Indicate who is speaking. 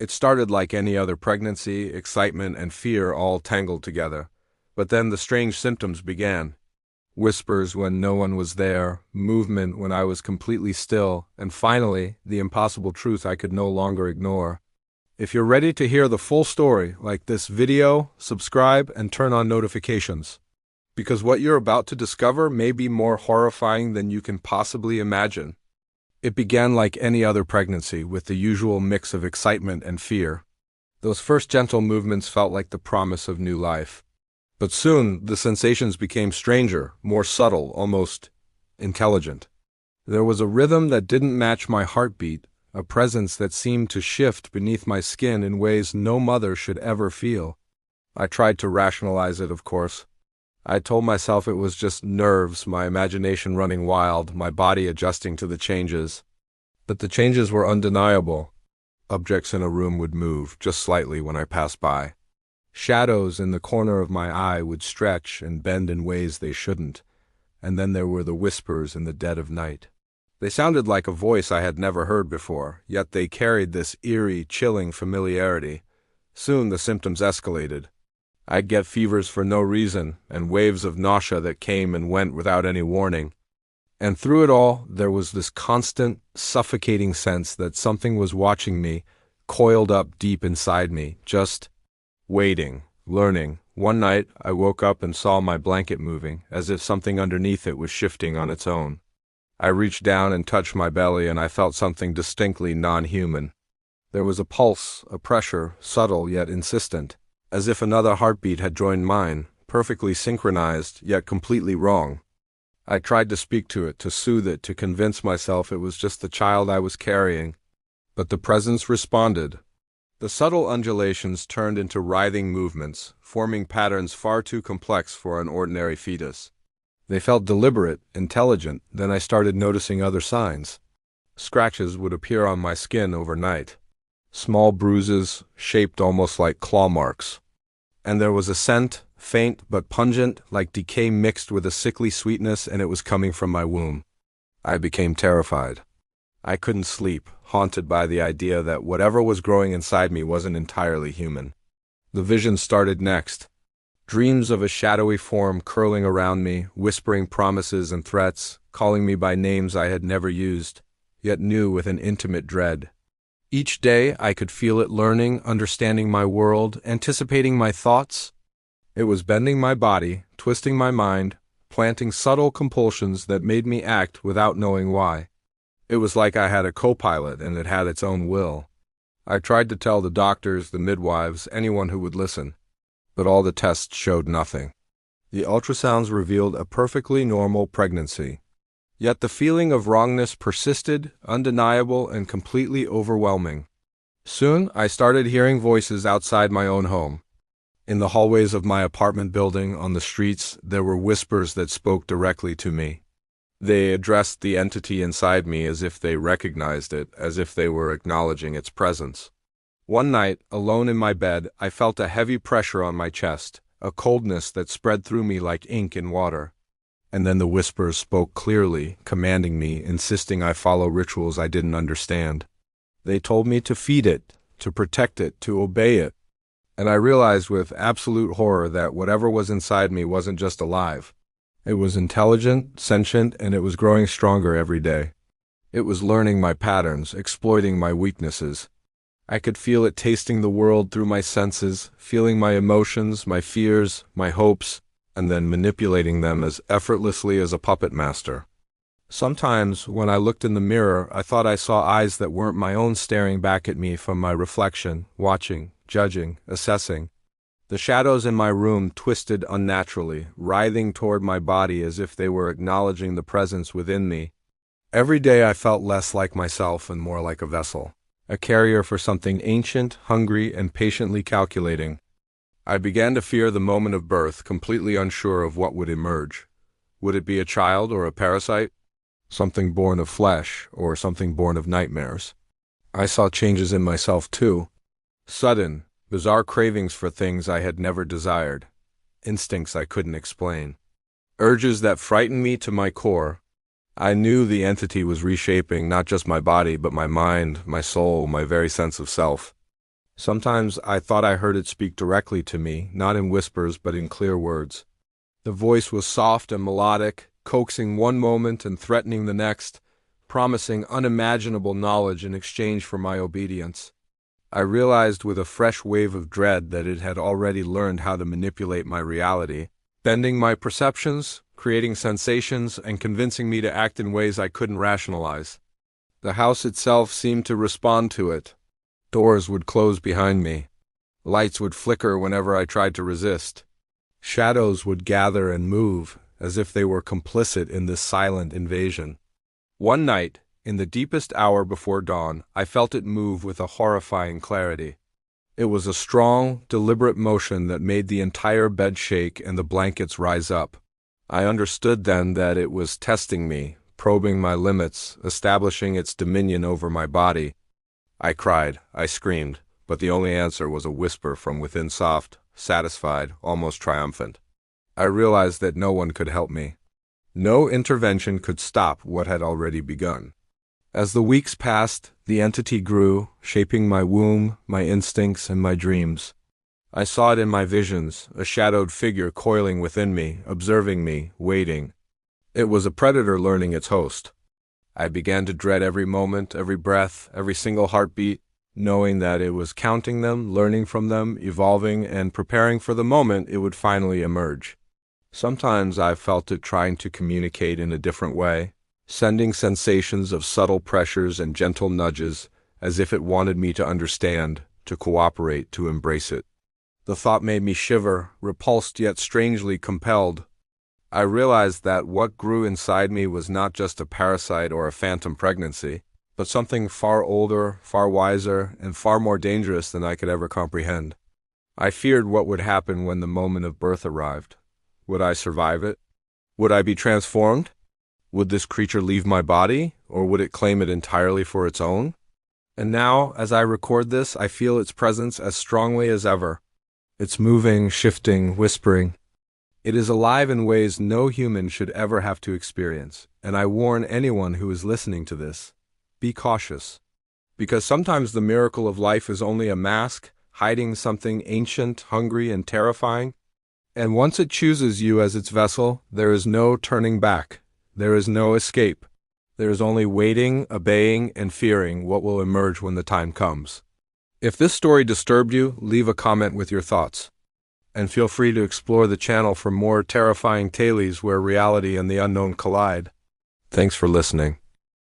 Speaker 1: It started like any other pregnancy, excitement, and fear all tangled together. But then the strange symptoms began. Whispers when no one was there, movement when I was completely still, and finally, the impossible truth I could no longer ignore. If you're ready to hear the full story, like this video, subscribe and turn on notifications. Because what you're about to discover may be more horrifying than you can possibly imagine. It began like any other pregnancy, with the usual mix of excitement and fear. Those first gentle movements felt like the promise of new life. But soon, the sensations became stranger, more subtle, almost intelligent. There was a rhythm that didn't match my heartbeat, a presence that seemed to shift beneath my skin in ways no mother should ever feel. I tried to rationalize it, of course. I told myself it was just nerves, my imagination running wild, my body adjusting to the changes. But the changes were undeniable. Objects in a room would move, just slightly, when I passed by. Shadows in the corner of my eye would stretch and bend in ways they shouldn't. And then there were the whispers in the dead of night. They sounded like a voice I had never heard before, yet they carried this eerie, chilling familiarity. Soon the symptoms escalated. I'd get fevers for no reason, and waves of nausea that came and went without any warning. And through it all, there was this constant, suffocating sense that something was watching me, coiled up deep inside me, just waiting, learning. One night, I woke up and saw my blanket moving, as if something underneath it was shifting on its own. I reached down and touched my belly, and I felt something distinctly non-human. There was a pulse, a pressure, subtle yet insistent, as if another heartbeat had joined mine, perfectly synchronized, yet completely wrong. I tried to speak to it, to soothe it, to convince myself it was just the child I was carrying. But the presence responded. The subtle undulations turned into writhing movements, forming patterns far too complex for an ordinary fetus. They felt deliberate, intelligent. Then I started noticing other signs. Scratches would appear on my skin overnight. Small bruises, shaped almost like claw marks. And there was a scent, faint but pungent, like decay mixed with a sickly sweetness, and it was coming from my womb. I became terrified. I couldn't sleep, haunted by the idea that whatever was growing inside me wasn't entirely human. The vision started next. Dreams of a shadowy form curling around me, whispering promises and threats, calling me by names I had never used, yet knew with an intimate dread. Each day I could feel it learning, understanding my world, anticipating my thoughts. It was bending my body, twisting my mind, planting subtle compulsions that made me act without knowing why. It was like I had a co-pilot and it had its own will. I tried to tell the doctors, the midwives, anyone who would listen. But all the tests showed nothing. The ultrasounds revealed a perfectly normal pregnancy. Yet the feeling of wrongness persisted, undeniable and completely overwhelming. Soon I started hearing voices outside my own home. In the hallways of my apartment building, on the streets, there were whispers that spoke directly to me. They addressed the entity inside me as if they recognized it, as if they were acknowledging its presence. One night, alone in my bed, I felt a heavy pressure on my chest, a coldness that spread through me like ink in water. And then the whispers spoke clearly, commanding me, insisting I follow rituals I didn't understand. They told me to feed it, to protect it, to obey it. And I realized with absolute horror that whatever was inside me wasn't just alive. It was intelligent, sentient, and it was growing stronger every day. It was learning my patterns, exploiting my weaknesses. I could feel it tasting the world through my senses, feeling my emotions, my fears, my hopes, and then manipulating them as effortlessly as a puppet master. Sometimes, when I looked in the mirror, I thought I saw eyes that weren't my own staring back at me from my reflection, watching, judging, assessing. The shadows in my room twisted unnaturally, writhing toward my body as if they were acknowledging the presence within me. Every day I felt less like myself and more like a vessel, a carrier for something ancient, hungry, and patiently calculating. I began to fear the moment of birth, completely unsure of what would emerge. Would it be a child or a parasite? Something born of flesh, or something born of nightmares? I saw changes in myself too. Sudden, bizarre cravings for things I had never desired. Instincts I couldn't explain. Urges that frightened me to my core. I knew the entity was reshaping not just my body, but my mind, my soul, my very sense of self. Sometimes I thought I heard it speak directly to me, not in whispers but in clear words. The voice was soft and melodic, coaxing one moment and threatening the next, promising unimaginable knowledge in exchange for my obedience. I realized with a fresh wave of dread that it had already learned how to manipulate my reality, bending my perceptions, creating sensations, and convincing me to act in ways I couldn't rationalize. The house itself seemed to respond to it. Doors would close behind me. Lights would flicker whenever I tried to resist. Shadows would gather and move, as if they were complicit in this silent invasion. One night, in the deepest hour before dawn, I felt it move with a horrifying clarity. It was a strong, deliberate motion that made the entire bed shake and the blankets rise up. I understood then that it was testing me, probing my limits, establishing its dominion over my body. I cried, I screamed, but the only answer was a whisper from within, soft, satisfied, almost triumphant. I realized that no one could help me. No intervention could stop what had already begun. As the weeks passed, the entity grew, shaping my womb, my instincts, and my dreams. I saw it in my visions, a shadowed figure coiling within me, observing me, waiting. It was a predator learning its host. I began to dread every moment, every breath, every single heartbeat, knowing that it was counting them, learning from them, evolving, and preparing for the moment it would finally emerge. Sometimes I felt it trying to communicate in a different way, sending sensations of subtle pressures and gentle nudges, as if it wanted me to understand, to cooperate, to embrace it. The thought made me shiver, repulsed yet strangely compelled. I realized that what grew inside me was not just a parasite or a phantom pregnancy, but something far older, far wiser, and far more dangerous than I could ever comprehend. I feared what would happen when the moment of birth arrived. Would I survive it? Would I be transformed? Would this creature leave my body, or would it claim it entirely for its own? And now, as I record this, I feel its presence as strongly as ever. It's moving, shifting, whispering. It is alive in ways no human should ever have to experience, and I warn anyone who is listening to this, be cautious. Because sometimes the miracle of life is only a mask, hiding something ancient, hungry, and terrifying. And once it chooses you as its vessel, there is no turning back. There is no escape. There is only waiting, obeying, and fearing what will emerge when the time comes. If this story disturbed you, leave a comment with your thoughts. And feel free to explore the channel for more terrifying tales where reality and the unknown collide. Thanks for listening.